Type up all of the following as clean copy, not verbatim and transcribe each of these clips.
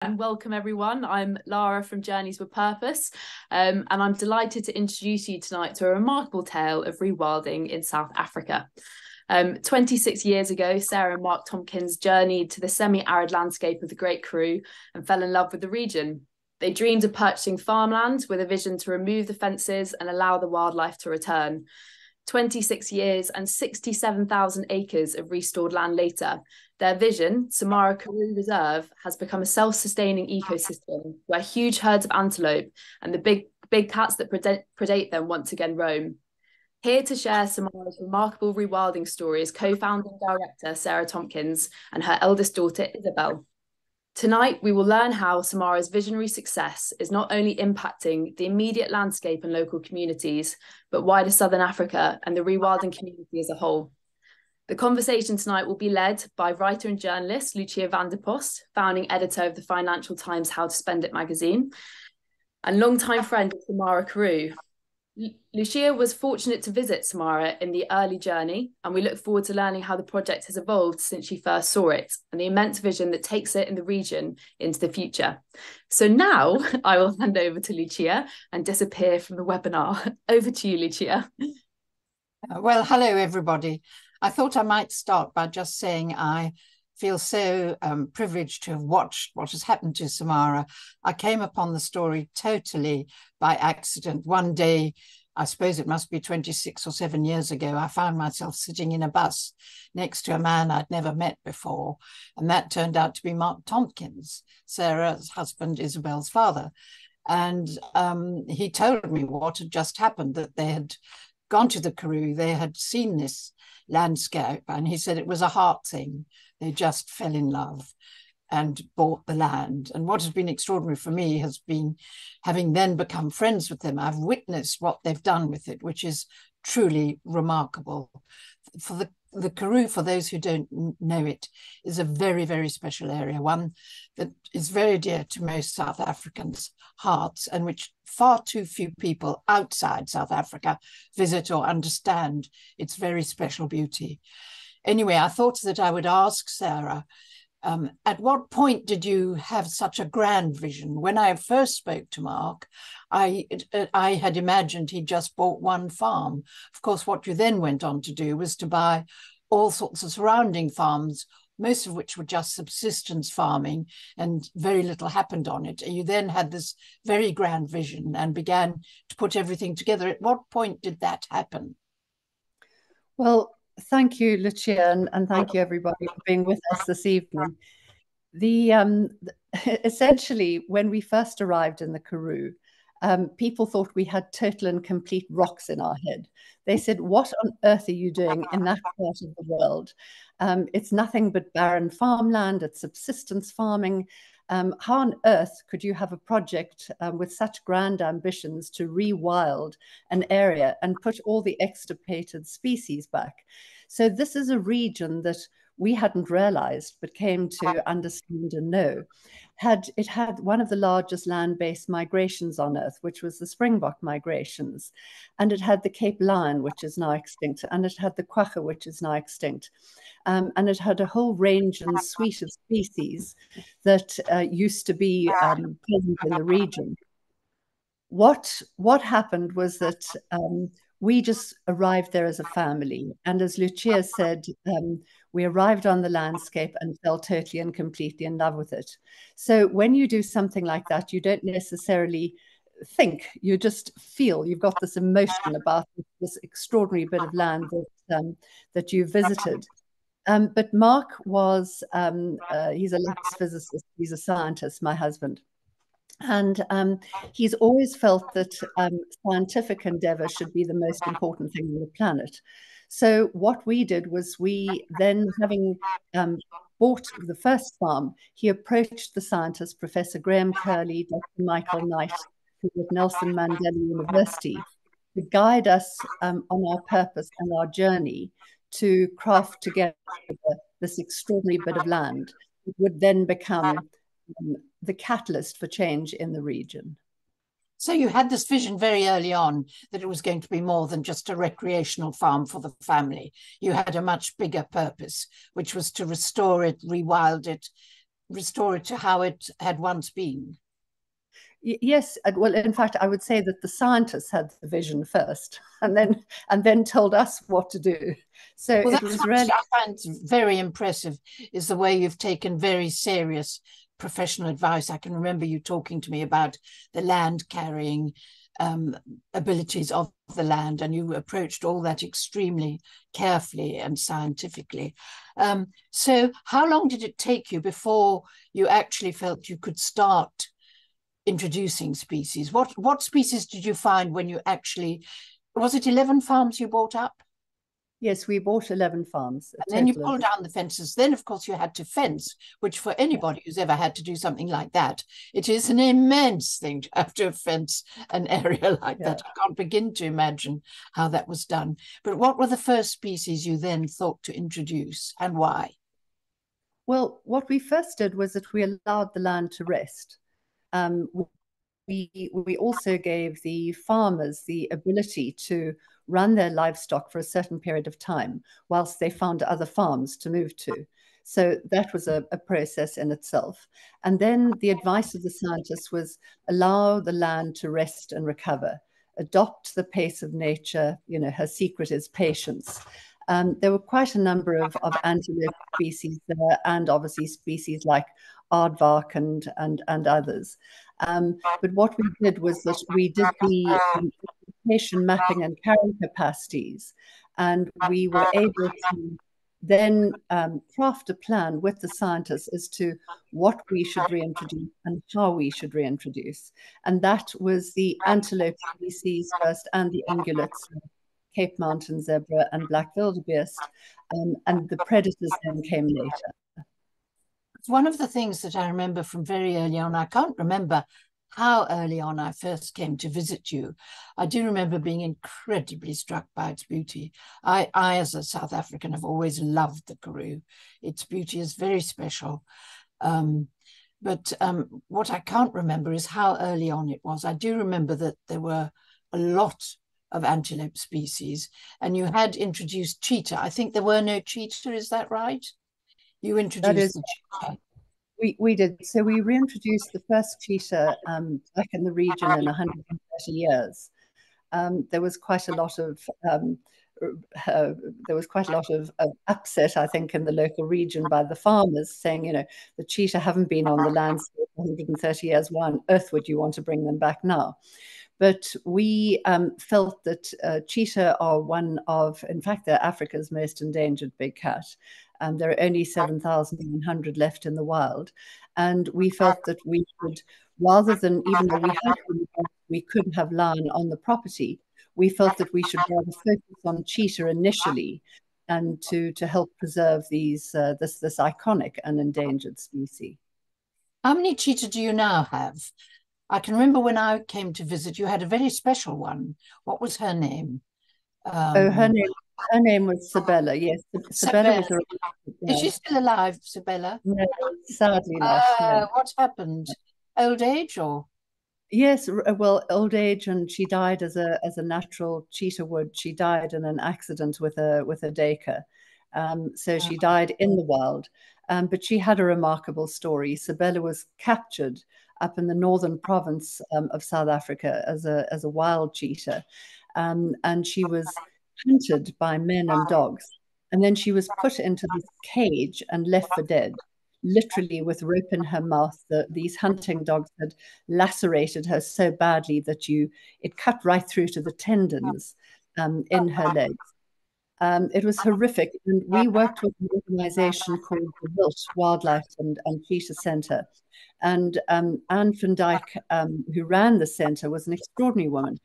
And welcome everyone. I'm Lara from Journeys with Purpose, and I'm delighted to introduce you tonight to a remarkable tale of rewilding in South Africa. 26 years ago, Sarah and Mark Tompkins journeyed to the semi-arid landscape of the Great Karoo and fell in love with the region. They dreamed of purchasing farmland with a vision to remove the fences and allow the wildlife to return. 26 years and 67,000 acres of restored land later, their vision, Samara Karoo Reserve, has become a self-sustaining ecosystem where huge herds of antelope and the big cats that predate them once again roam. Here to share Samara's remarkable rewilding story is co-founding director Sarah Tompkins and her eldest daughter Isabelle. Tonight, we will learn how Samara's visionary success is not only impacting the immediate landscape and local communities, but wider Southern Africa and the rewilding community as a whole. The conversation tonight will be led by writer and journalist Lucia Van Der Post, founding editor of the Financial Times How to Spend It magazine, and longtime friend of Samara Karoo. Lucia was fortunate to visit Samara in the early journey, and we look forward to learning how the project has evolved since she first saw it and the immense vision that takes it in the region into the future. So now I will hand over to Lucia and disappear from the webinar. Over to you, Lucia. Well, hello, everybody. I thought I might start by just saying I feel so privileged to have watched what has happened to Samara. I came upon the story totally by accident. One day, I suppose it must be 26 or 7 years ago, I found myself sitting in a bus next to a man I'd never met before. And that turned out to be Mark Tompkins, Sarah's husband, Isabelle's father. And he told me what had just happened, that they had gone to the Karoo, they had seen this landscape, and he said it was a heart thing. They just fell in love and bought the land. And what has been extraordinary for me has been having then become friends with them. I've witnessed what they've done with it, which is truly remarkable. For the Karoo, for those who don't know it, is a very, very special area, one that is very dear to most South Africans' hearts, and which far too few people outside South Africa visit or understand its very special beauty. Anyway, I thought that I would ask Sarah, at what point did you have such a grand vision? When I first spoke to Mark, I had imagined he'd just bought one farm. Of course, what you then went on to do was to buy all sorts of surrounding farms, most of which were just subsistence farming, and very little happened on it. You then had this very grand vision and began to put everything together. At what point did that happen? Well, thank you, Lucia, and thank you everybody for being with us this evening. Essentially, when we first arrived in the Karoo, people thought we had total and complete rocks in our head. They said, "What on earth are you doing in that part of the world? It's nothing but barren farmland, it's subsistence farming. How on earth could you have a project with such grand ambitions to rewild an area and put all the extirpated species back?" So this is a region that we hadn't realized, but came to understand and know. It had one of the largest land-based migrations on Earth, which was the Springbok migrations. And it had the Cape Lion, which is now extinct, and it had the quagga, which is now extinct. And it had a whole range and suite of species that used to be present in the region. What happened was that we just arrived there as a family. And as Lucia said, we arrived on the landscape and fell totally and completely in love with it. So when you do something like that, you don't necessarily think, you just feel. You've got this emotion about this extraordinary bit of land that you visited. But Mark was, he's a physicist, he's a scientist, my husband. And he's always felt that scientific endeavor should be the most important thing on the planet. So what we did was we then, having bought the first farm, he approached the scientists, Professor Graham Curley, Dr. Michael Knight, who was at Nelson Mandela University, to guide us on our purpose and our journey to craft together this extraordinary bit of land. It would then become the catalyst for change in the region. So you had this vision very early on that it was going to be more than just a recreational farm for the family. You had a much bigger purpose, which was to restore it, rewild it, restore it to how it had once been? Yes, well, in fact, I would say that the scientists had the vision first, and then told us what to do. So well, it was what really, I find very impressive is the way you've taken very serious professional advice. I can remember you talking to me about the land carrying abilities of the land, and you approached all that extremely carefully and scientifically. So how long did it take you before you actually felt you could start introducing species? What species did you find when you actually, was it 11 farms you bought up? yes, we bought 11 farms. And then you pulled down the fences. Then, of course, you had to fence, which for anybody who's ever had to do something like that, it is an immense thing to have to fence an area like that. I can't begin to imagine how that was done. But what were the first species you then thought to introduce, and why? Well, what we first did was that we allowed the land to rest. Um, we also gave the farmers the ability to run their livestock for a certain period of time whilst they found other farms to move to. So that was a process in itself. And then the advice of the scientists was allow the land to rest and recover, adopt the pace of nature. You know, her secret is patience. There were quite a number of antelope species there, and obviously species like aardvark and others. But what we did was that we did the vegetation mapping and carrying capacities, and we were able to then craft a plan with the scientists as to what we should reintroduce and how we should reintroduce. And that was the antelope species first, and the ungulates, Cape Mountain zebra and black wildebeest, and the predators then came later. One of the things that I remember from very early on, I can't remember how early on I first came to visit you. I do remember being incredibly struck by its beauty. I as a South African, have always loved the Karoo. Its beauty is very special. But what I can't remember is how early on it was. I do remember that there were a lot of antelope species, and you had introduced cheetah. I think there were no cheetah, is that right? You introduced the cheetah. We did. So we reintroduced the first cheetah back in the region in 130 years. There was quite a lot of upset, I think, in the local region by the farmers saying, you know, the cheetah haven't been on the landscape for 130 years. Why on earth would you want to bring them back now? But we felt that cheetah are one of, in fact, they're Africa's most endangered big cat. There are only 7,100 left in the wild. And we felt that we should, rather than, even though we couldn't have lion on the property, we felt that we should rather focus on cheetah initially, and to help preserve these this iconic and endangered species. How many cheetah do you now have? I can remember when I came to visit, you had a very special one. What was her name? Her name was Isabelle. Yes, Isabelle was a. Is she still alive, Isabelle? No, sadly not. No. What happened? Old age or? Yes, well, old age, and she died as a natural cheetah would. She died in an accident with a duiker. So she died in the wild. But she had a remarkable story. Isabella was captured up in the northern province of South Africa as a wild cheetah, and she was hunted by men and dogs, and then she was put into this cage and left for dead, literally with rope in her mouth. These hunting dogs had lacerated her so badly that it cut right through to the tendons in her legs. It was horrific. And we worked with an organization called the Wilt Wildlife and Cheetah Center. And Anne van Dyck, who ran the center, was an extraordinary woman.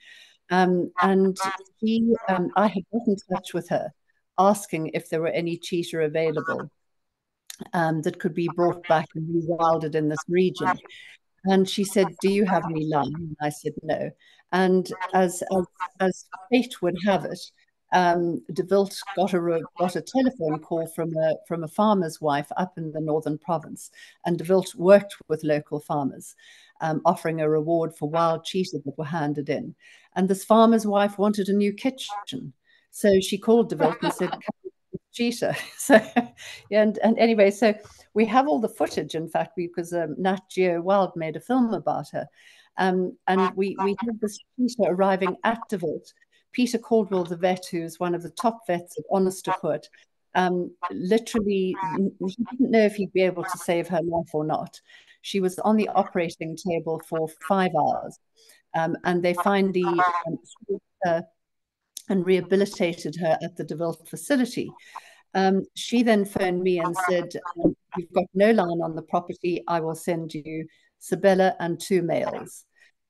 And I had got in touch with her, asking if there were any cheetah available that could be brought back and rewilded in this region. And she said, "Do you have any lion?" And I said, "No." And as fate would have it, De Wilt got a telephone call from a farmer's wife up in the northern province, and De Wilt worked with local farmers, offering a reward for wild cheetah that were handed in. And this farmer's wife wanted a new kitchen, so she called De Wilt and said, "Come cheetah. So, and anyway, so we have all the footage, in fact, because Nat Geo Wild made a film about her. And we had this cheetah arriving at De Wilt. Peter Caldwell, the vet, who's one of the top vets at Honest-to-Put, literally, he didn't know if he'd be able to save her life or not. She was on the operating table for 5 hours. And they finally and rehabilitated her at the De Wilt facility. She then phoned me and said, "You've got no line on the property. I will send you Isabelle and 2 males."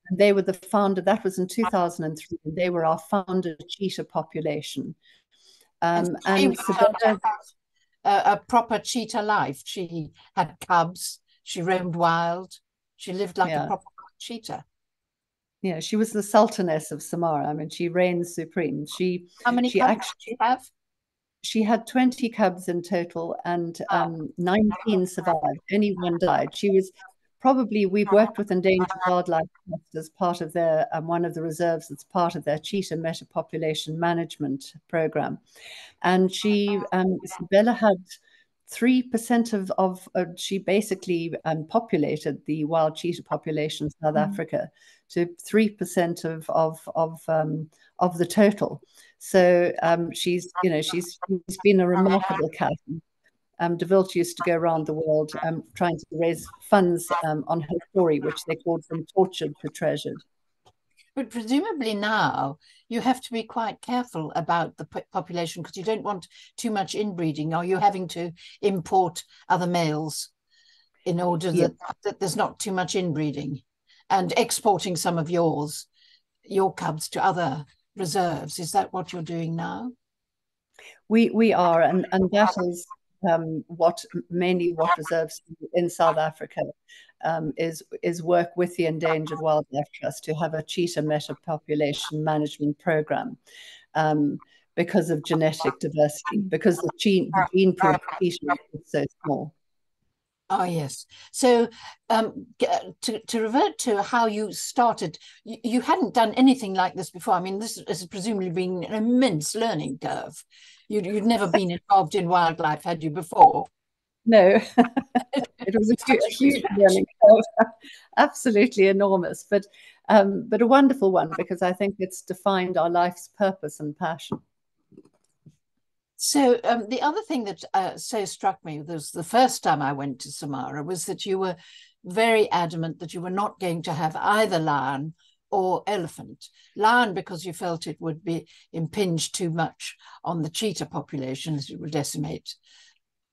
And they were the founder. That was in 2003. They were our founder cheetah population. And Isabelle, a proper cheetah life. She had cubs. She roamed wild. She lived like a proper cheetah. Yeah, she was the sultaness of Samara. I mean, she reigned supreme. How many cubs did she have? She had 20 cubs in total, and 19 survived. Only 1 died. She was probably, we've worked with Endangered Wildlife Trust as part of their, one of the reserves that's part of their cheetah metapopulation management program. And Isabella had 3% of she basically populated the wild cheetah population in South Africa to 3% of the total. So she's been a remarkable cat. De Wilt used to go around the world trying to raise funds on her story, which they called From Tortured to Treasured. But presumably now you have to be quite careful about the population because you don't want too much inbreeding. Are you having to import other males in order that there's not too much inbreeding, and exporting some of your cubs to other reserves? Is that what you're doing now? We are, and that is what reserves in South Africa is work with the Endangered Wildlife Trust to have a cheetah metapopulation management program because of genetic diversity, because the gene pool is so small. Oh, yes. So to revert to how you started, you hadn't done anything like this before. I mean, this has presumably been an immense learning curve. You'd never been involved in wildlife, had you, before? No, it was a huge learning curve, absolutely enormous, but a wonderful one, because I think it's defined our life's purpose and passion. So the other thing that so struck me was the first time I went to Samara was that you were very adamant that you were not going to have either lion or elephant. Lion because you felt it would be impinge too much on the cheetah population, as it would decimate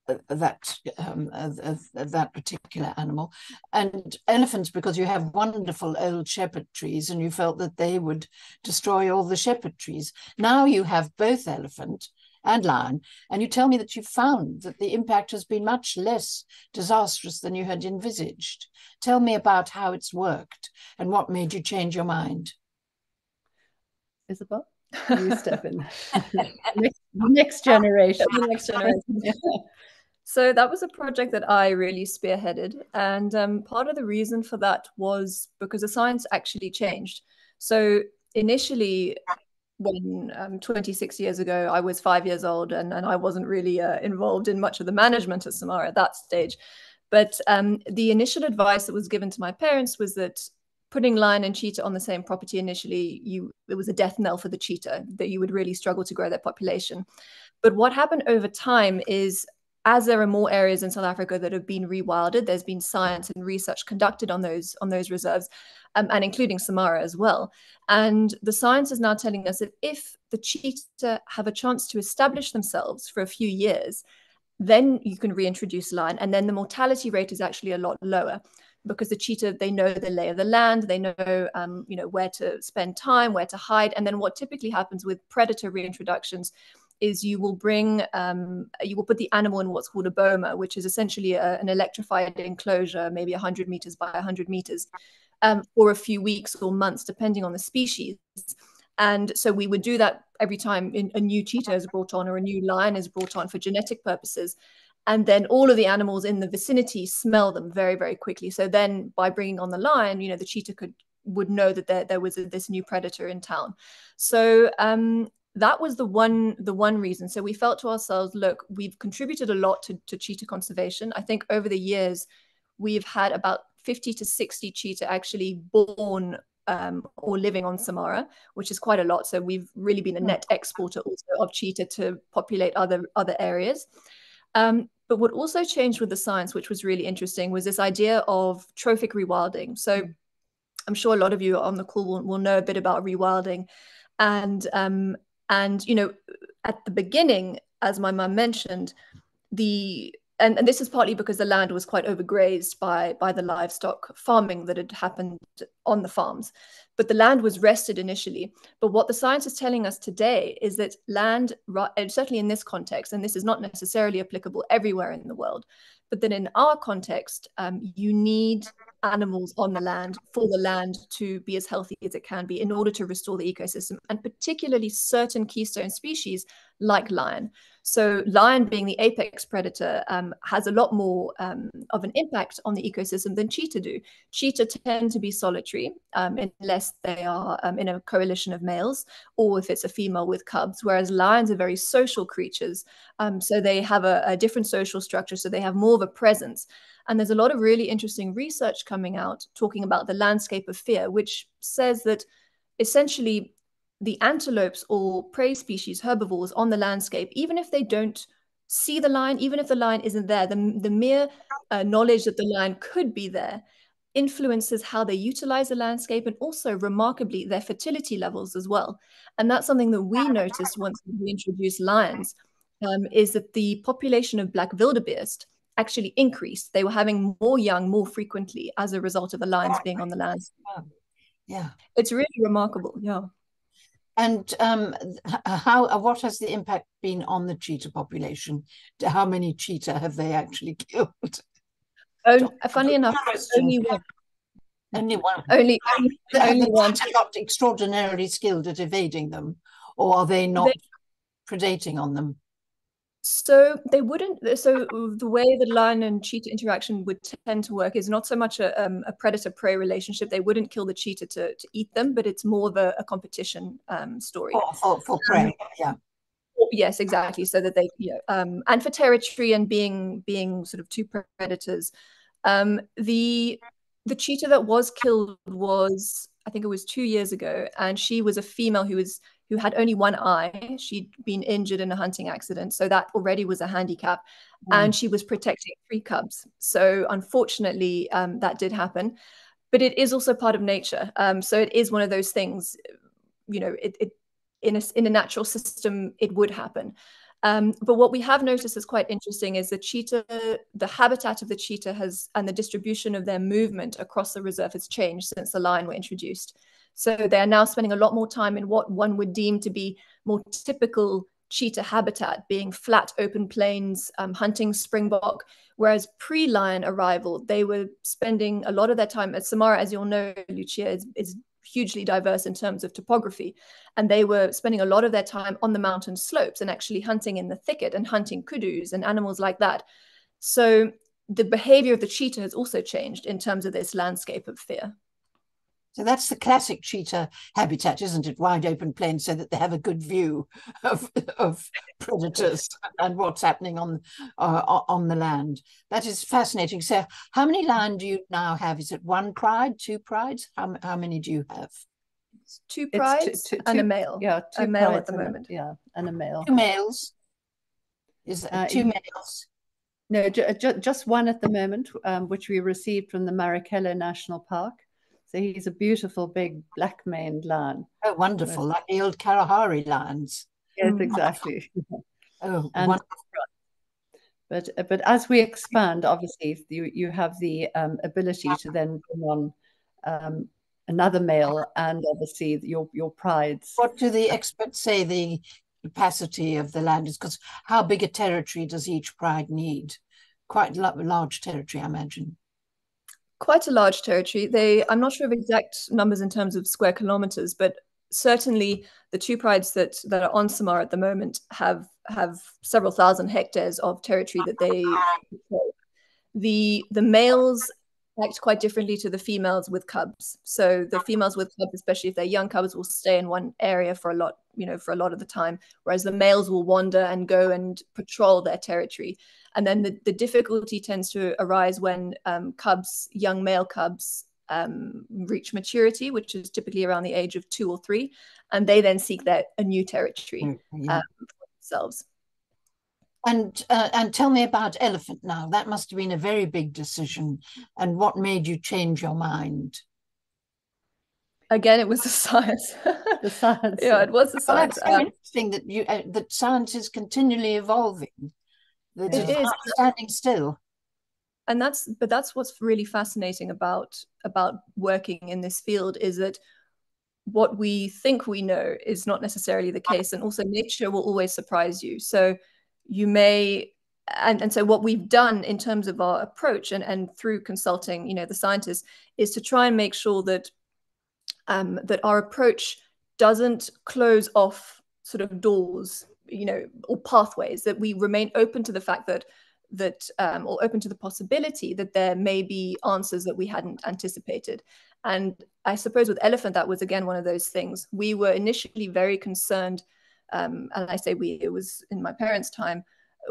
that particular animal, and elephants because you have wonderful old shepherd trees and you felt that they would destroy all the shepherd trees. Now you have both elephant and lion, and you tell me that you found that the impact has been much less disastrous than you had envisaged. Tell me about how it's worked and what made you change your mind. Isabelle, you step in. next generation. The next generation. So that was a project that I really spearheaded. And part of the reason for that was because the science actually changed. So initially, when 26 years ago, I was 5 years old and I wasn't really involved in much of the management at Samara at that stage. But the initial advice that was given to my parents was that putting lion and cheetah on the same property initially, it was a death knell for the cheetah, that you would really struggle to grow their population. But what happened over time is, as there are more areas in South Africa that have been rewilded, there's been science and research conducted on those reserves, and including Samara as well. And the science is now telling us that if the cheetah have a chance to establish themselves for a few years, then you can reintroduce lion, and then the mortality rate is actually a lot lower, because the cheetah, they know the lay of the land, they know where to spend time, where to hide. And then what typically happens with predator reintroductions is you will put the animal in what's called a boma, which is essentially an electrified enclosure, maybe 100 meters by 100 meters, for a few weeks or months, depending on the species. And so we would do that every time a new cheetah is brought on or a new lion is brought on for genetic purposes. And then all of the animals in the vicinity smell them very, very quickly. So then by bringing on the lion, the cheetah would know that there was this new predator in town. So that was the one reason. So we felt to ourselves, look, we've contributed a lot to cheetah conservation. I think over the years, we've had about 50 to 60 cheetah actually born or living on Samara, which is quite a lot. So we've really been a net exporter also of cheetah to populate other areas. But what also changed with the science, which was really interesting, was this idea of trophic rewilding. So I'm sure a lot of you on the call will know a bit about rewilding. And you know, at the beginning, as my mum mentioned, and this is partly because the land was quite overgrazed by the livestock farming that had happened on the farms. But the land was rested initially. But what the science is telling us today is that land, and certainly in this context, and this is not necessarily applicable everywhere in the world, but that in our context, you need animals on the land for the land to be as healthy as it can be in order to restore the ecosystem, and particularly certain keystone species like lion. So lion, being the apex predator, has a lot more of an impact on the ecosystem than cheetah do. Cheetah tend to be solitary unless they are in a coalition of males, or if it's a female with cubs, whereas lions are very social creatures. So they have a different social structure, so they have more of a presence. And there's a lot of really interesting research coming out talking about the landscape of fear, which says that essentially the antelopes or prey species, herbivores on the landscape, even if they don't see the lion, even if the lion isn't there, the mere knowledge that the lion could be there influences how they utilize the landscape, and also remarkably their fertility levels as well. And that's something that we noticed once we introduced lions, is that the population of black wildebeest actually increased. They were having more young more frequently as a result of the lions being on the landscape. Yeah, it's really remarkable. Yeah. And what has the impact been on the cheetah population? How many cheetah have they actually killed? Funnily enough, only one. Only one. Only one. Not extraordinarily skilled at evading them, or are they not predating on them? So they wouldn't. So the way the lion and cheetah interaction would tend to work is not so much a predator-prey relationship. They wouldn't kill the cheetah to eat them, but it's more of a competition story. For prey, yeah. Yes, exactly. So that they, and for territory and being sort of two predators. The cheetah that was killed was, I think it was 2 years ago, and she was a female who had only one eye. She'd been injured in a hunting accident, so that already was a handicap. And she was protecting 3 cubs. So unfortunately, that did happen. But it is also part of nature. So it is one of those things, it in a natural system, it would happen. But what we have noticed is quite interesting is the habitat of the cheetah and the distribution of their movement across the reserve has changed since the lion were introduced. So they are now spending a lot more time in what one would deem to be more typical cheetah habitat, being flat open plains, hunting springbok, whereas pre-lion arrival, they were spending a lot of their time at Samara, as you'll know, Lucia, is hugely diverse in terms of topography. And they were spending a lot of their time on the mountain slopes and actually hunting in the thicket and hunting kudus and animals like that. So the behavior of the cheetah has also changed in terms of this landscape of fear. So that's the classic cheetah habitat, isn't it? Wide open plains so that they have a good view of predators and what's happening on the land. That is fascinating. So how many lion do you now have? Is it 1 pride, 2 prides? How many do you have? It's 2 prides and a male. Yeah, 2 a male at the moment. And a male. 2 males? Is that 2 males? No, just one at the moment, which we received from the Marikele National Park. So he's a beautiful big black-maned lion. Oh, wonderful, like the old Kalahari lions. Yes, exactly. Oh, wonderful. But as we expand, obviously, you have the ability to then bring on another male and obviously your prides. What do the experts say the capacity of the land is? Because how big a territory does each pride need? Quite large territory, I imagine. Quite a large territory. I'm not sure of exact numbers in terms of square kilometers, but certainly the 2 prides that are on Samara at the moment have several thousand hectares of territory that they control. The males act quite differently to the females with cubs. So the females with cubs, especially if they're young cubs, will stay in one area for a lot, for a lot of the time, whereas the males will wander and go and patrol their territory. And then the difficulty tends to arise when young male cubs reach maturity, which is typically around the age of 2 or 3, and they then seek a new territory for themselves. And tell me about elephant now. That must have been a very big decision. And what made you change your mind? Again, it was the science. The science. Yeah, it was the science. Well, that's so interesting that science is continually evolving. That it is not standing still. And that's what's really fascinating about working in this field, is that what we think we know is not necessarily the case, and also nature will always surprise you. So you may, and so what we've done in terms of our approach and through consulting, the scientists, is to try and make sure that that our approach doesn't close off sort of doors, or pathways, that we remain open to the fact that or open to the possibility that there may be answers that we hadn't anticipated. And I suppose with elephant, that was again one of those things. We were initially very concerned, and I say we, it was in my parents' time,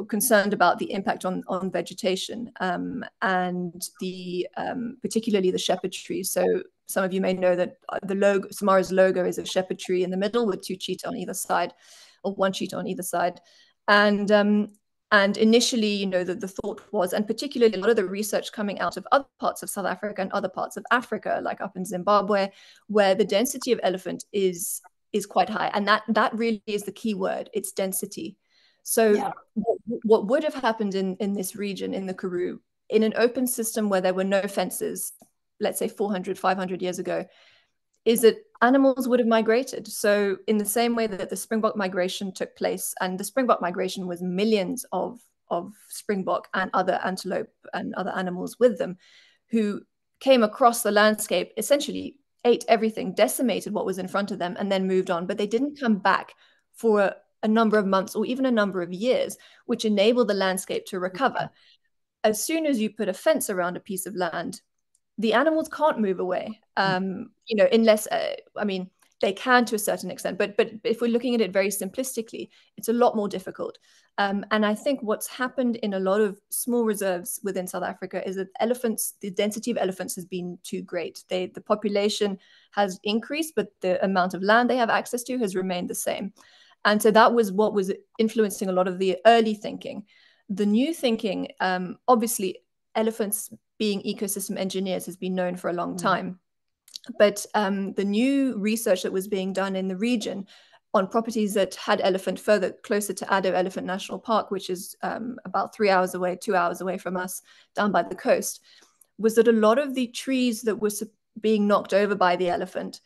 concerned about the impact on vegetation, and particularly the shepherd trees. So some of you may know that Samara's logo is a shepherd tree in the middle with 2 cheetah on either side, or 1 cheetah on either side. And initially, the thought was, and particularly a lot of the research coming out of other parts of South Africa and other parts of Africa, like up in Zimbabwe, where the density of elephant is quite high. And that really is the key word. It's density. So what would have happened in this region, in the Karoo, in an open system where there were no fences, let's say 400, 500 years ago, is that animals would have migrated. So in the same way that the springbok migration took place, and the springbok migration was millions of springbok and other antelope and other animals with them, who came across the landscape, essentially ate everything, decimated what was in front of them, and then moved on. But they didn't come back for a number of months or even a number of years, which enabled the landscape to recover. As soon as you put a fence around a piece of land, the animals can't move away, unless, they can to a certain extent. But if we're looking at it very simplistically, it's a lot more difficult. And I think what's happened in a lot of small reserves within South Africa is that the density of elephants has been too great. The population has increased, but the amount of land they have access to has remained the same. And so that was what was influencing a lot of the early thinking. The new thinking, obviously, elephants being ecosystem engineers has been known for a long time. But the new research that was being done in the region on properties that had elephant closer to Addo Elephant National Park, which is about 2 hours away from us, down by the coast, was that a lot of the trees that were being knocked over by the elephant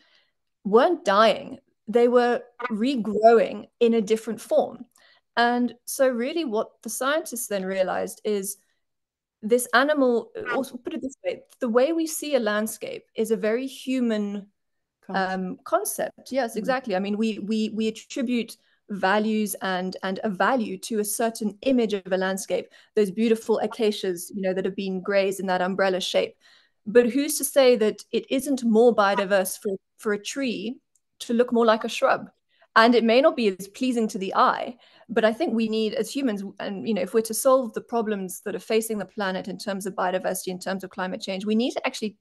weren't dying. They were regrowing in a different form. And so really what the scientists then realized is this animal, also put it this way, the way we see a landscape is a very human concept. Yes, exactly. I mean, we attribute values and a value to a certain image of a landscape, those beautiful acacias, that have been grazed in that umbrella shape. But who's to say that it isn't more biodiverse for a tree to look more like a shrub? And it may not be as pleasing to the eye, but I think we need, as humans, and if we're to solve the problems that are facing the planet in terms of biodiversity, in terms of climate change, we need to actually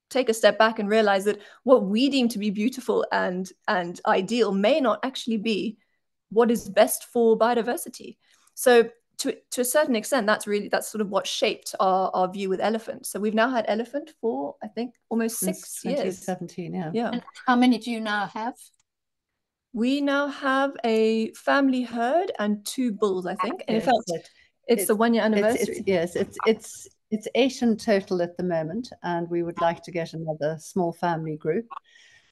take a step back and realize that what we deem to be beautiful and ideal may not actually be what is best for biodiversity. So to a certain extent, that's sort of what shaped our view with elephant. So we've now had elephant for, I think, almost 6 years. 2017, yeah. And how many do you now have? We now have a family herd and 2 bulls, I think. And in fact, it's the 1-year anniversary. It's 8 in total at the moment, and we would like to get another small family group.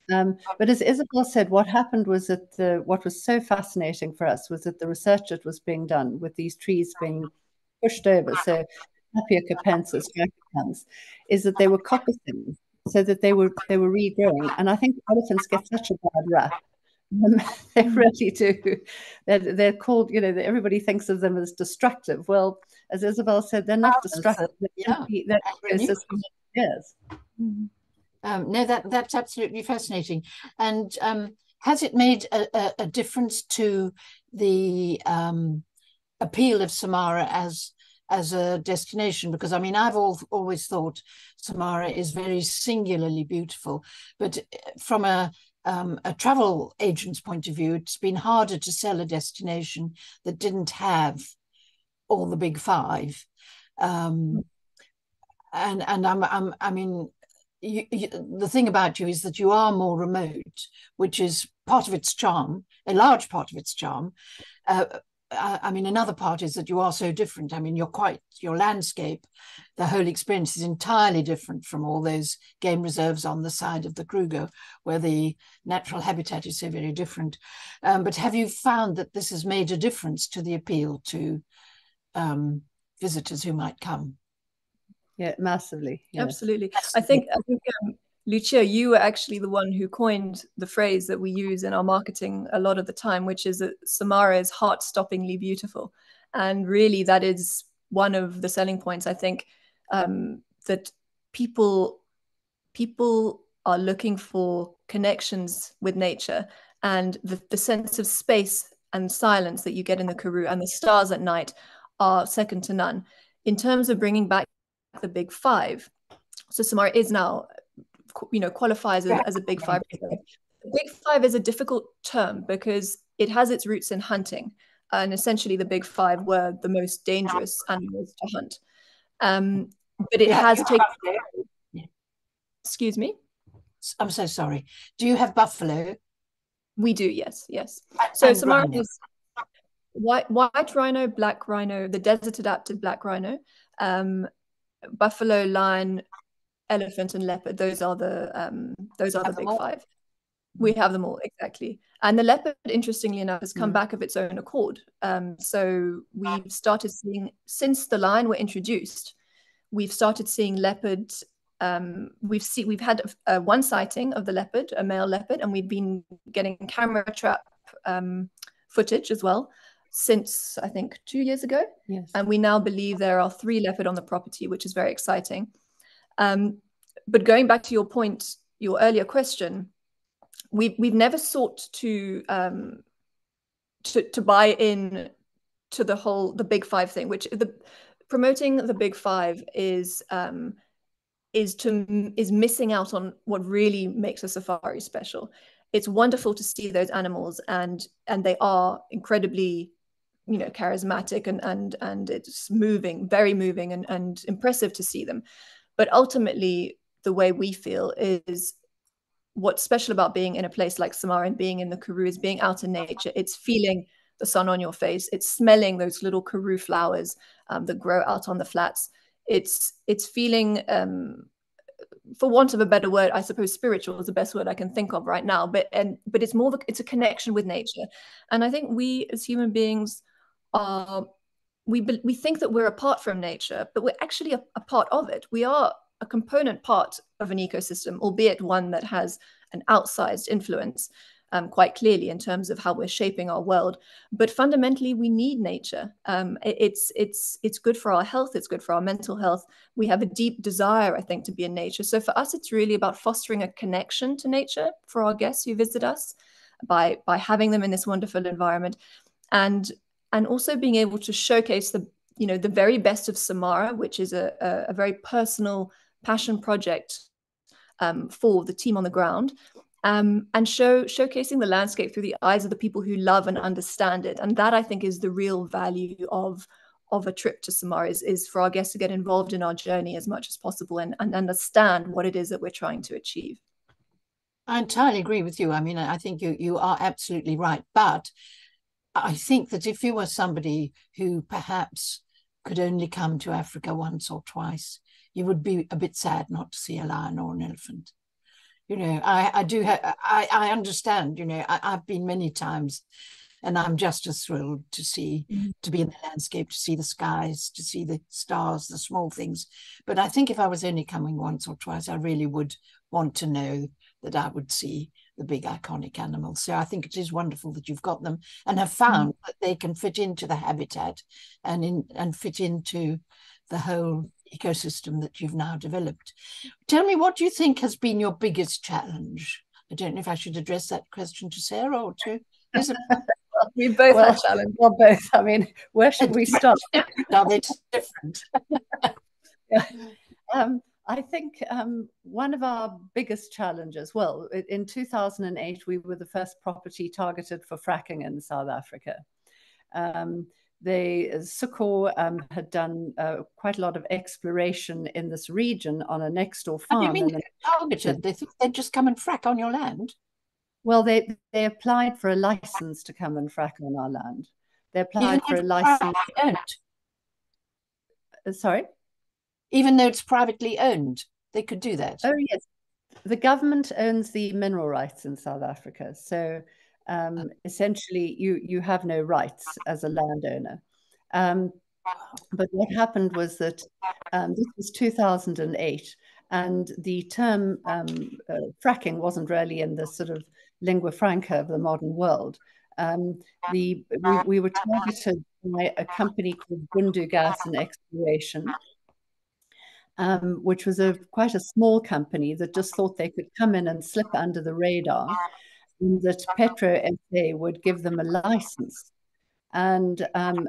But as Isabelle said, what happened was that what was so fascinating for us was that the research that was being done with these trees being pushed over, so Tapia capensis, is that they were coppicing, so that they were regrowing. And I think elephants get such a bad rap. They really do. They're called, everybody thinks of them as destructive. Well, as Isabelle said, they're not destructive. They're Yes. No, that's absolutely fascinating. And has it made a difference to the appeal of Samara as a destination? Because I mean, I've always thought Samara is very singularly beautiful, but from a travel agent's point of view, it's been harder to sell a destination that didn't have all the big five. And I mean, the thing about you is that you are more remote, which is part of its charm, a large part of its charm. I mean, another part is that you are so different. I mean, your landscape, the whole experience is entirely different from all those game reserves on the side of the Kruger, where the natural habitat is so very different. But have you found that this has made a difference to the appeal to visitors who might come? Yeah, massively. Yes. Absolutely. I think Lucia, you were actually the one who coined the phrase that we use in our marketing a lot of the time, which is that Samara is heart-stoppingly beautiful. And really, that is one of the selling points, I think, that people are looking for connections with nature, and the sense of space and silence that you get in the Karoo and the stars at night are second to none. In terms of bringing back the big five, so Samara is now, qualifies as a big five. The big five is a difficult term because it has its roots in hunting, and essentially the big five were the most dangerous animals to hunt. But it has taken. Excuse me. I'm so sorry. Do you have buffalo? We do, yes. So Samara is white rhino, black rhino, the desert adapted black rhino, buffalo, lion, elephant, and leopard. Those are the big five. We have them all, exactly. And the leopard, interestingly enough, has come back of its own accord. So we've started seeing, since the lion were introduced, we've started seeing leopard. We've had one sighting of the leopard, a male leopard, and we've been getting camera trap footage as well since, I think, 2 years ago. Yes. And we now believe there are 3 leopard on the property, which is very exciting. But going back to your point, your earlier question, we've never sought to buy in to the big five thing, which promoting the big five is missing out on what really makes a safari special. It's wonderful to see those animals, and they are incredibly, charismatic, and it's moving, very moving, and impressive to see them. But ultimately, the way we feel is what's special about being in a place like Samara and being in the Karoo is being out in nature. It's feeling the sun on your face. It's smelling those little Karoo flowers that grow out on the flats. It's feeling, for want of a better word, I suppose spiritual is the best word I can think of right now. But it's more it's a connection with nature. And I think we as human beings are, we think that we're apart from nature, but we're actually a part of it. We are a component part of an ecosystem, albeit one that has an outsized influence quite clearly in terms of how we're shaping our world. But fundamentally, we need nature. It's good for our health. It's good for our mental health. We have a deep desire, I think, to be in nature. So for us, it's really about fostering a connection to nature for our guests who visit us by having them in this wonderful environment, and also being able to showcase the very best of Samara, which is a very personal passion project for the team on the ground, and showcasing the landscape through the eyes of the people who love and understand it. And that, I think, is the real value of a trip to Samara, is for our guests to get involved in our journey as much as possible and understand what it is that we're trying to achieve. I entirely agree with you. I mean, I think you are absolutely right. But I think that if you were somebody who perhaps could only come to Africa once or twice, you would be a bit sad not to see a lion or an elephant. I understand, I've been many times, and I'm just as thrilled to see, to be in the landscape, to see the skies, to see the stars, the small things. But I think if I was only coming once or twice, I really would want to know that I would see the big iconic animals. So I think it is wonderful that you've got them and have found that they can fit into the habitat and fit into the whole ecosystem that you've now developed. Tell me, what do you think has been your biggest challenge? I don't know if I should address that question to Sarah or to Isabelle. We both had challenges. Well, both. I mean, where should we start? Are they different? Yeah. I think one of our biggest challenges, well, in 2008, we were the first property targeted for fracking in South Africa. Sucor had done quite a lot of exploration in this region on a next door farm. What do you mean targeted? They think they'd just come and frack on your land? Well, they applied for a license to come and frack on our land. They applied for a license. Sorry? Even though it's privately owned, they could do that. Oh, yes. The government owns the mineral rights in South Africa. So essentially, you have no rights as a landowner. But what happened was that this was 2008, and the term fracking wasn't really in the sort of lingua franca of the modern world. We were targeted by a company called Bundu Gas and Exploration, which was quite a small company that just thought they could come in and slip under the radar, and that Petro SA would give them a license. And then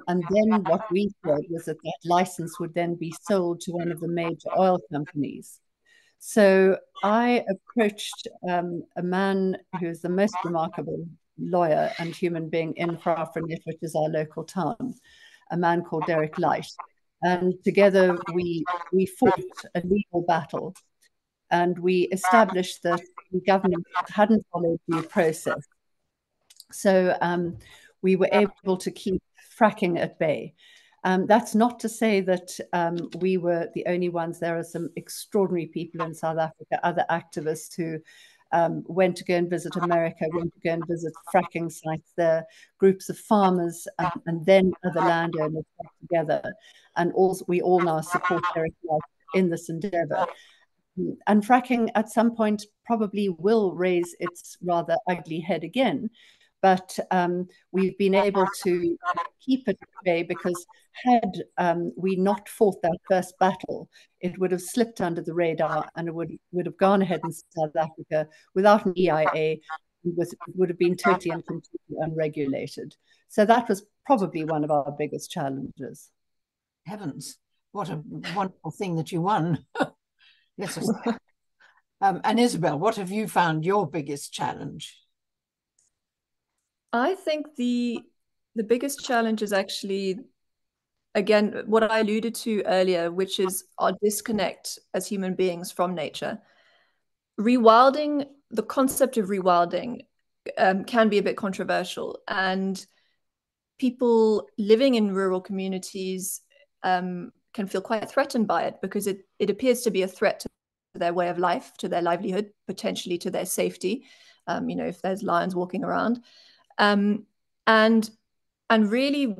what we said was that license would then be sold to one of the major oil companies. So I approached a man who's the most remarkable lawyer and human being in Vryheid, which is our local town, a man called Derek Light. And together we fought a legal battle, and we established that the government hadn't followed due process. So we were able to keep fracking at bay. That's not to say that we were the only ones. There are some extraordinary people in South Africa, other activists who went to go and visit America, went to go and visit fracking sites there, groups of farmers, and then other landowners got together. And we all now support Derek Light in this endeavor. And fracking at some point probably will raise its rather ugly head again. But we've been able to keep it at bay, because had we not fought that first battle, it would have slipped under the radar, and it would have gone ahead in South Africa without an EIA. It would have been totally and completely unregulated. So that was probably one of our biggest challenges. Heavens, what a wonderful thing that you won. Yes. And Isabelle, what have you found your biggest challenge? I think the biggest challenge is actually, again, what I alluded to earlier, which is our disconnect as human beings from nature. Rewilding, the concept of rewilding can be a bit controversial, and people living in rural communities can feel quite threatened by it, because it appears to be a threat to their way of life, to their livelihood, potentially to their safety, if there's lions walking around. And really,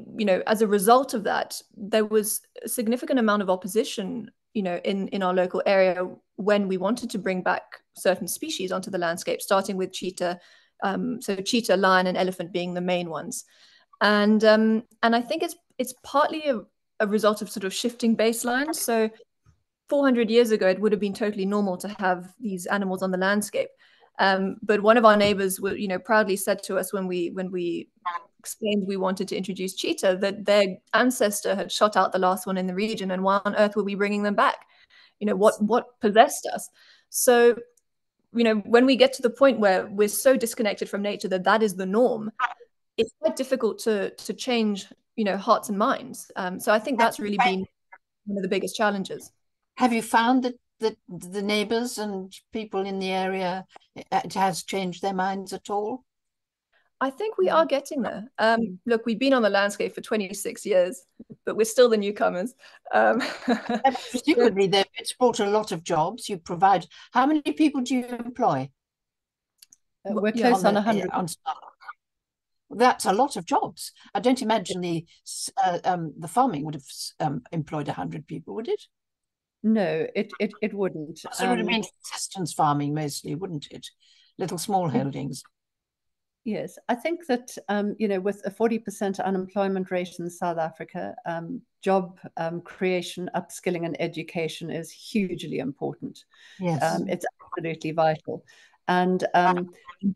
as a result of that, there was a significant amount of opposition, in our local area when we wanted to bring back certain species onto the landscape, starting with cheetah. So cheetah, lion, and elephant being the main ones. And I think it's partly a result of sort of shifting baselines. So 400 years ago, it would have been totally normal to have these animals on the landscape. But one of our neighbors, proudly said to us when we explained we wanted to introduce cheetah, that their ancestor had shot out the last one in the region, and why on earth were we bringing them back? What possessed us? So, when we get to the point where we're so disconnected from nature that is the norm, it's quite difficult to change, hearts and minds. So I think that's really been one of the biggest challenges. Have you found that the neighbours and people in the area, it has changed their minds at all? I think we are getting there. Look, we've been on the landscape for 26 years, but we're still the newcomers. Presumably, it's brought a lot of jobs. You provide. How many people do you employ? We're close on 100. That's a lot of jobs. I don't imagine the farming would have employed 100 people, would it? No, it wouldn't. So it would have been subsistence farming mostly, wouldn't it? Little small holdings. Yes, I think that with a 40% unemployment rate in South Africa, job creation, upskilling, and education is hugely important. Yes. It's absolutely vital, and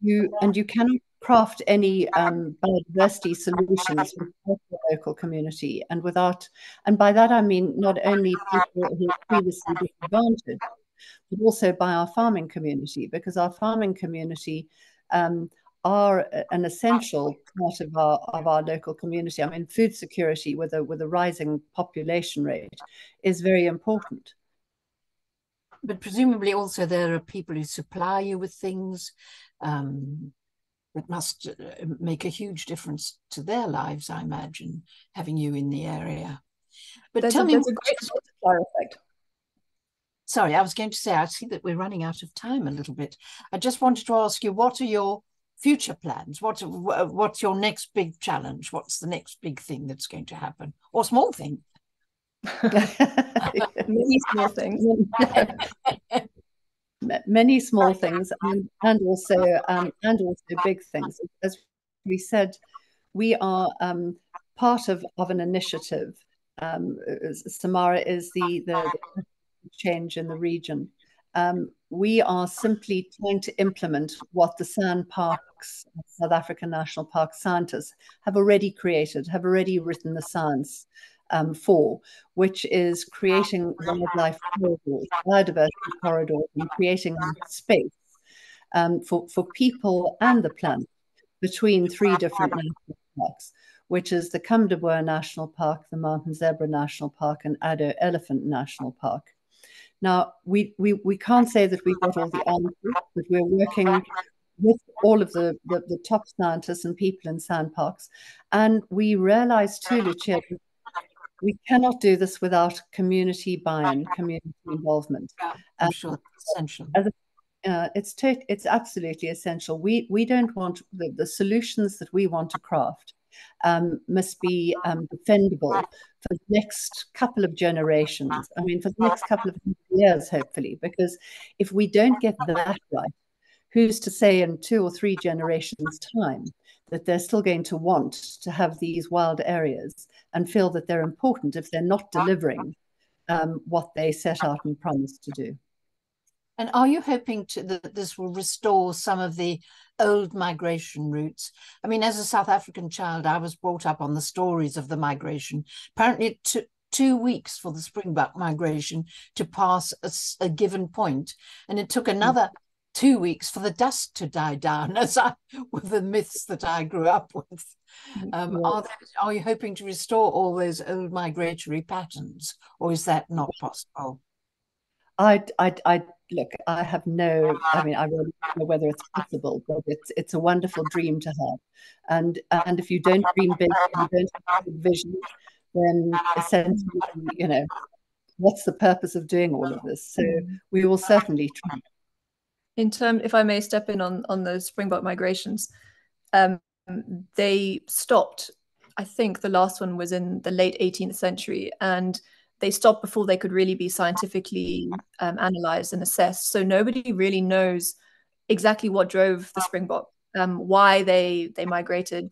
you cannot craft any biodiversity solutions without the local community and by that I mean not only people who are previously disadvantaged, but also by our farming community, because our farming community are an essential part of our local community. I mean, food security with a rising population rate is very important. But presumably also there are people who supply you with things that must make a huge difference to their lives, I imagine, having you in the area. But there's a great multiplier effect. Sorry, I was going to say, I see that we're running out of time a little bit. I just wanted to ask you, what are your future plans? What's your next big challenge? What's the next big thing that's going to happen? Or small thing? Many small things. Many small things and also big things. As we said, we are part of an initiative. Samara is the change in the region. We are simply trying to implement what the SANParks, South African National Park scientists, have already created, have already written the science for, which is creating wildlife corridors, biodiversity corridors, and creating space for people and the planet between three different national parks, which is the Kamdabur National Park, the Mountain Zebra National Park, and Addo Elephant National Park. Now, we can't say that we've got all the answers, but we're working with all of the top scientists and people in SANParks. And we realize too, Lucia, we cannot do this without community buy-in, community involvement. I'm sure it's essential. It's absolutely essential. We don't want the solutions that we want to craft must be defendable for the next couple of generations. I mean, for the next couple of years, hopefully, because if we don't get that right, who's to say in 2 or 3 generations' time that they're still going to want to have these wild areas and feel that they're important if they're not delivering what they set out and promised to do. And are you hoping that this will restore some of the old migration routes? I mean, as a South African child, I was brought up on the stories of the migration. Apparently it took 2 weeks for the springbuck migration to pass a given point, and it took another 2 weeks for the dust to die down, as with the myths that I grew up with. Are you hoping to restore all those old migratory patterns, or is that not possible? Look, I have no, I mean, I really don't know whether it's possible, but it's a wonderful dream to have. And if you don't dream big, if you don't have a big vision, then essentially, what's the purpose of doing all of this? So we will certainly try. If I may step in on those springbok migrations, they stopped. I think the last one was in the late 18th century, and they stopped before they could really be scientifically analyzed and assessed. So nobody really knows exactly what drove the springbok, why they migrated.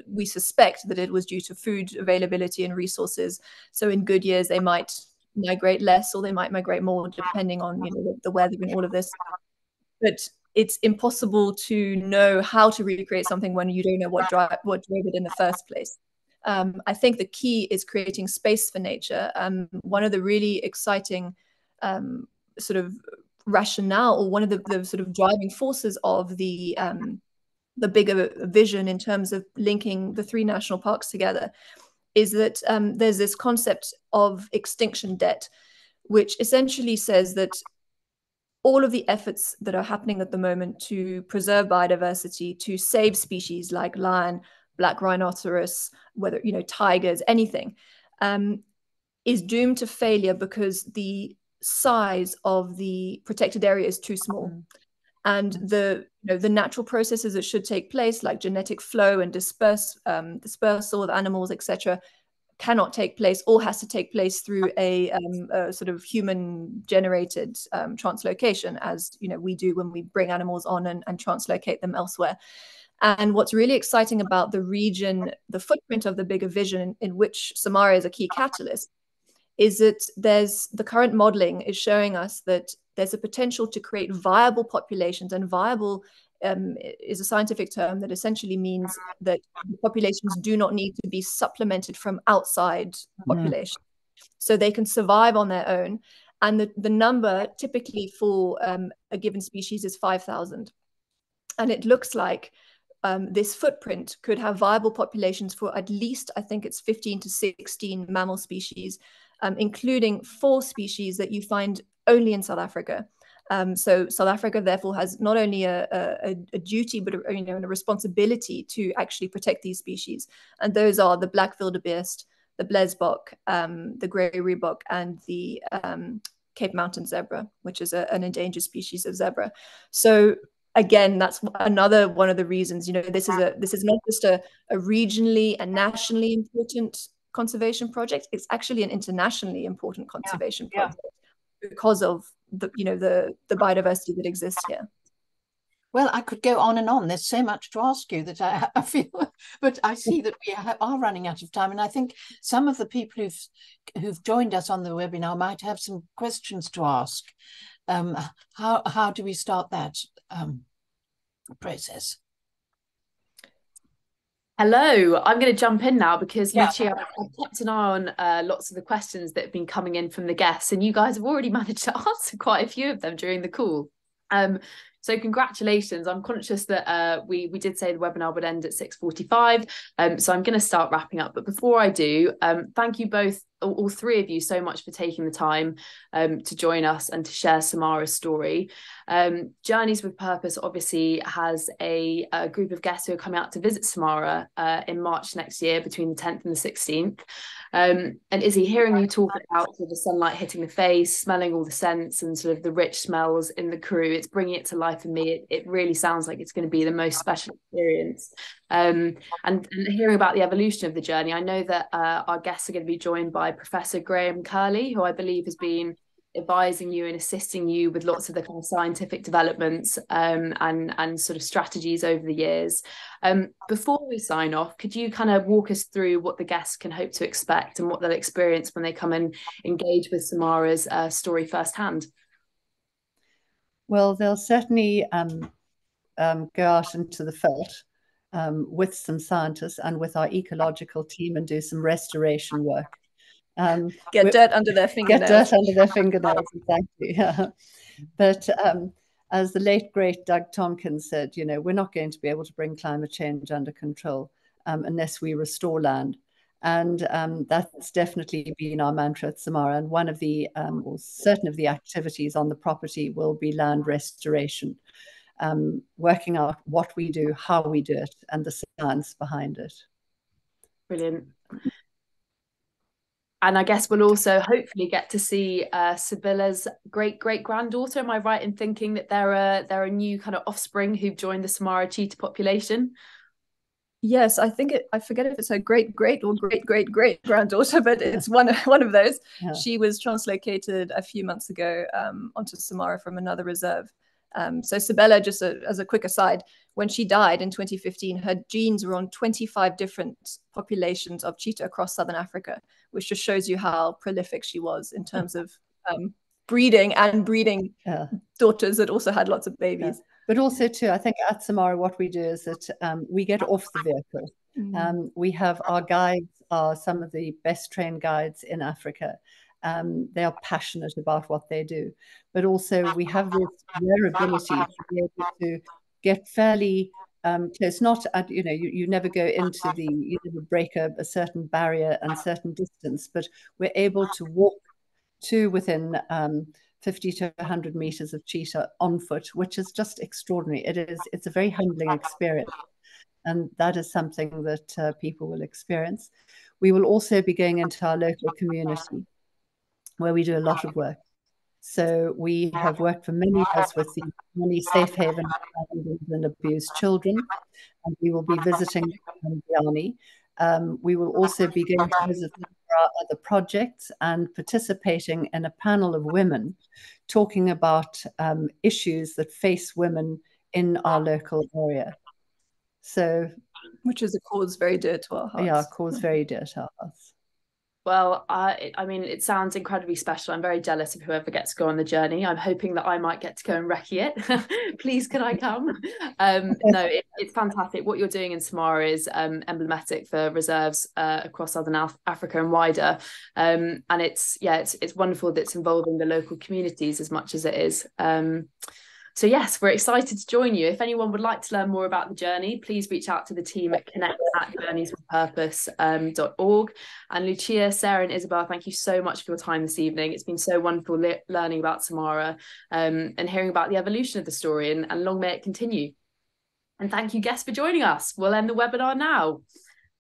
We suspect that it was due to food availability and resources. So in good years, they might migrate less, or they might migrate more, depending on the weather and all of this. But it's impossible to know how to recreate something when you don't know what drove it in the first place. I think the key is creating space for nature. One of the really exciting sort of rationale, or one of the sort of driving forces of the bigger vision in terms of linking the 3 national parks together, is that there's this concept of extinction debt, which essentially says that all of the efforts that are happening at the moment to preserve biodiversity, to save species like lion, black rhinoceros, whether tigers, anything, is doomed to failure because the size of the protected area is too small, and the natural processes that should take place, like genetic flow and dispersal of animals, etc., cannot take place, or has to take place through a sort of human-generated translocation, as we do when we bring animals on and translocate them elsewhere. And what's really exciting about the region, the footprint of the bigger vision in which Samara is a key catalyst, is that the current modeling is showing us that there's a potential to create viable populations, and viable is a scientific term that essentially means that populations do not need to be supplemented from outside population. So they can survive on their own. And the number typically for a given species is 5,000. And it looks like this footprint could have viable populations for at least, I think it's 15 to 16 mammal species, including 4 species that you find only in South Africa. So South Africa, therefore, has not only a duty, but a responsibility to actually protect these species. And those are the black wildebeest, the blesbok, the grey reebok, and the Cape Mountain zebra, which is an endangered species of zebra. So again, that's another one of the reasons, this is not just a regionally and nationally important conservation project. It's actually an internationally important conservation project because of the biodiversity that exists here. Well, I could go on and on. There's so much to ask you that I feel, but I see that we are running out of time. And I think some of the people who've joined us on the webinar might have some questions to ask. How do we start that process? Hello, I'm going to jump in now because Lucia, I've kept an eye on lots of the questions that have been coming in from the guests, and you guys have already managed to answer quite a few of them during the call. So congratulations. I'm conscious that we did say the webinar would end at 6:45, so I'm going to start wrapping up. But before I do, thank you both, all 3 of you, so much for taking the time to join us and to share Samara's story. Journeys with Purpose obviously has a group of guests who are coming out to visit Samara in March next year, between the 10th and the 16th. And Izzy, hearing you talk about sort of the sunlight hitting the face, smelling all the scents and sort of the rich smells in the Karoo, it's bringing it to life for me. It really sounds like it's going to be the most special experience. And hearing about the evolution of the journey, I know that our guests are going to be joined by Professor Graham Curley, who I believe has been advising you and assisting you with lots of the kind of scientific developments and sort of strategies over the years. Before we sign off, could you kind of walk us through what the guests can hope to expect and what they'll experience when they come and engage with Samara's story firsthand? Well, they'll certainly go out into the veldt with some scientists and with our ecological team and do some restoration work. Get dirt under their fingernails. Get dirt under their fingernails, exactly. Yeah. But as the late, great Doug Tompkins said, we're not going to be able to bring climate change under control unless we restore land. And that's definitely been our mantra at Samara. And one of the, or certain of the activities on the property will be land restoration, working out what we do, how we do it, and the science behind it. Brilliant. And I guess we'll also hopefully get to see Sibylla's great-great-granddaughter. Am I right in thinking that they're a new kind of offspring who've joined the Samara cheetah population? Yes, I forget if it's her great-great or great-great-great-granddaughter, but it's one of those. Yeah. She was translocated a few months ago onto Samara from another reserve. So Isabelle, just as a quick aside, when she died in 2015, her genes were on 25 different populations of cheetah across Southern Africa, which just shows you how prolific she was in terms of breeding daughters that also had lots of babies. Yeah. But also, too, I think at Samara, what we do is that we get off the vehicle. Mm-hmm. We have our guides are some of the best trained guides in Africa. They are passionate about what they do, but also we have this rare ability to be able to get fairly close. Not at, you never go into you never break a certain barrier and certain distance, but we're able to walk to within 50 to 100 meters of cheetah on foot, which is just extraordinary. It's a very humbling experience. And that is something that people will experience. We will also be going into our local community, where we do a lot of work. So we have worked for many years with the many safe haven and abused children, and we will be visiting Biani. We will also be going to visit our other projects and participating in a panel of women talking about issues that face women in our local area. So, which is a cause very dear to our hearts. Yeah, a cause very dear to our hearts. Well, I mean, it sounds incredibly special. I'm very jealous of whoever gets to go on the journey. I'm hoping that I might get to go and recce it. Please, can I come? No, it's fantastic. What you're doing in Samara is emblematic for reserves across Southern Africa and wider. And it's wonderful that it's involving the local communities as much as it is. So yes, we're excited to join you. If anyone would like to learn more about the journey, please reach out to the team at connect@journeyswithpurpose.org. And Lucia, Sarah and Isabelle, thank you so much for your time this evening. It's been so wonderful learning about Samara and hearing about the evolution of the story, and long may it continue. And thank you, guests, for joining us. We'll end the webinar now.